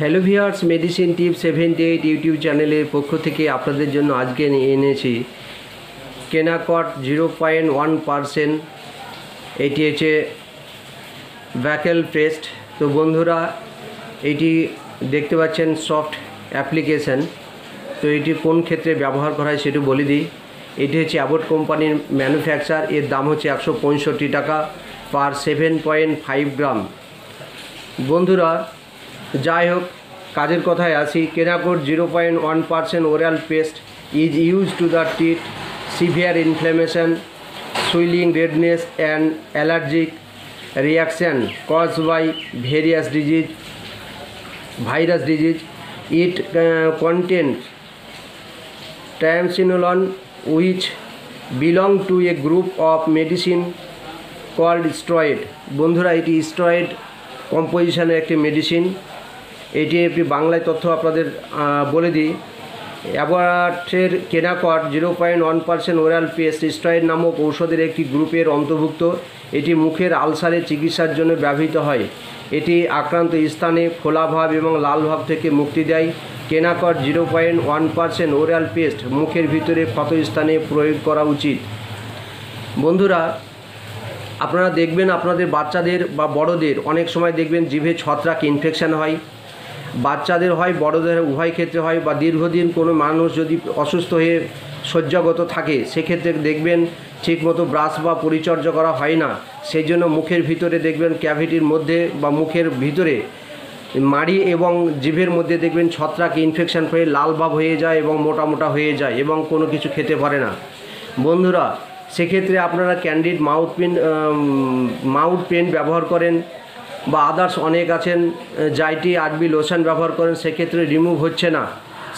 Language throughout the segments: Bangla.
হ্যালো ভিউয়ার্স, মেডিসিন টিপ 78 ইউটিউব চ্যানেলের পক্ষ থেকে আপনাদের জন্য আজকে এনেছি কেনাকট 0.1%। এটি হচ্ছে ব্যাকেল পেস্ট। তো বন্ধুরা, এটি দেখতে পাচ্ছেন সফট অ্যাপ্লিকেশন। তো এটি কোন ক্ষেত্রে ব্যবহার করা হয় সেটা বলে দিই। এটি হচ্ছে অ্যাবট কোম্পানির ম্যানুফ্যাকচার। এর দাম হচ্ছে 165 টাকা পার 7.5 গ্রাম। বন্ধুরা, যাই হোক, কাজের কথায় আসি। Kenacort 0.1% oral paste is use to the treat severe inflammation, swelling, redness and allergic reaction cause by various disease virus disease. It contains triamcinolone which belong to a group of medicine called steroid। বন্ধুরা, এটি স্টেরয়েড কম্পোজিশনের একটি মেডিসিন। এটি একটি বাংলায় তথ্য আপনাদের বলে দিই। অ্যাবটের কেনাকট 0.1% ওরাল পেস্ট স্টেরয়েড নামক ঔষধের একটি গ্রুপের অন্তর্ভুক্ত। এটি মুখের আলসারের চিকিৎসার জন্য ব্যবহৃত হয়। এটি আক্রান্ত স্থানে ফোলাভাব এবং লাল ভাব থেকে মুক্তি দেয়। কেনাকট 0.1% ওরাল পেস্ট মুখের ভিতরে ক্ষত স্থানে প্রয়োগ করা উচিত। বন্ধুরা, আপনারা দেখবেন আপনাদের বাচ্চাদের বা বড়দের অনেক সময় দেখবেন জিভে ছত্রাক ইনফেকশান হয়। বাচ্চাদের হয়, বড়দের উভয় ক্ষেত্রে হয়। বা দীর্ঘদিন কোনো মানুষ যদি অসুস্থ হয়ে শয্যাগত থাকে, সেক্ষেত্রে দেখবেন ঠিকমতো ব্রাশ বা পরিচর্যা করা হয় না। সেই জন্য মুখের ভিতরে দেখবেন ক্যাভিটির মধ্যে বা মুখের ভিতরে মাড়ি এবং জিভের মধ্যে দেখবেন ছত্রাক ইনফেকশান হয়ে লাল ভাব হয়ে যায় এবং মোটা মোটা হয়ে যায় এবং কোনো কিছু খেতে পারে না। বন্ধুরা, সেক্ষেত্রে আপনারা ক্যান্ডিড মাউথ পেন ব্যবহার করেন বা আদার্স অনেক আছেন, জাইটি আরবি লোশন ব্যবহার করেন, সেক্ষেত্রে রিমুভ হচ্ছে না।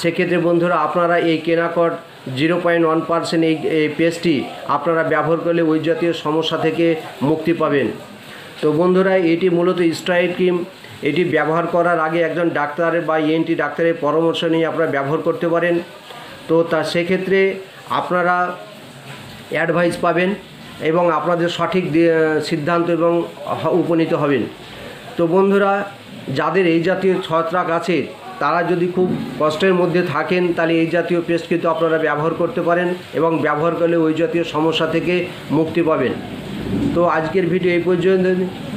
সেক্ষেত্রে বন্ধুরা, আপনারা এই কেনাকট 0.1% এই পেস্টটি আপনারা ব্যবহার করলে ওই জাতীয় সমস্যা থেকে মুক্তি পাবেন। তো বন্ধুরা, এটি মূলত স্টেরয়েড ক্রিম। এটি ব্যবহার করার আগে একজন ডাক্তারের বা ENT ডাক্তারের পরামর্শ নিয়ে আপনারা ব্যবহার করতে পারেন। তো সেক্ষেত্রে আপনারা অ্যাডভাইস পাবেন এবং আপনাদের সঠিক সিদ্ধান্ত এবং উপনীত হবেন। তো বন্ধুরা, যাদের এই জাতীয় ছত্রাক আছে, তারা যদি খুব কষ্টের মধ্যে থাকেন, তাহলে এই জাতীয় পেস্ট কিন্তু আপনারা ব্যবহার করতে পারেন এবং ব্যবহার করলে ওই জাতীয় সমস্যা থেকে মুক্তি পাবেন। তো আজকের ভিডিও এই পর্যন্ত।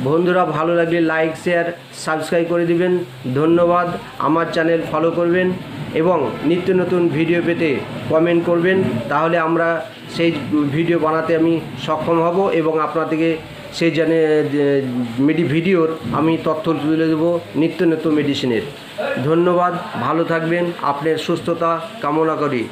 বন্ধুরা, ভালো লাগলে লাইক, শেয়ার, সাবস্ক্রাইব করে দিবেন। ধন্যবাদ। আমার চ্যানেল ফলো করবেন এবং নিত্য নতুন ভিডিও পেতে কমেন্ট করবেন। তাহলে আমরা সেই ভিডিও বানাতে আমি সক্ষম হব এবং আপনাদেরকে সেই ভিডিওর আমি তথ্য তুলে দেবো নিত্য নতুন মেডিসিনের। ধন্যবাদ। ভালো থাকবেন। আপনার সুস্থতা কামনা করি।